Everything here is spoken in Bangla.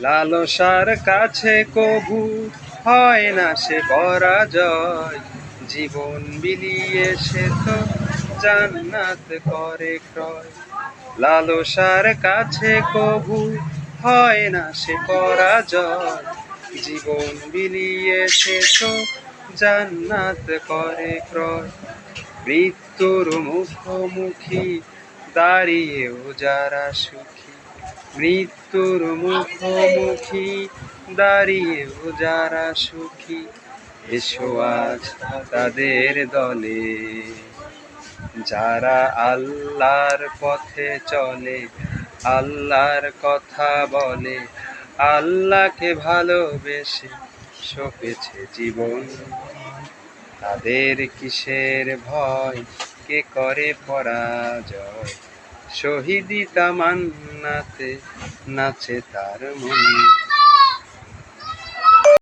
লালসার কাছে কভু হয় না সে পরাজয়, জীবন বিলিয়ে সে তো জান্নাত করে ক্রয়। লালসার কাছে কভু হয় না সে পরাজয়, জীবন বিলিয়ে সে তো জান্নাত করে ক্রয়। মৃত্যুর মুখোমুখি দাঁড়িয়েও যারা সুখী, মৃত্যুর মুখোমুখি দাঁড়িয়েও যারা সুখী, এসো আজ তাদের দলে। যারা আল্লাহর পথে চলে, আল্লাহর কথা বলে, আল্লাহকে ভালোবেসে সপেছে জীবন, তাদের কিসের ভয়, কে করে পরাজয়, শহীদি তামান্নাতে নাচে তার মন।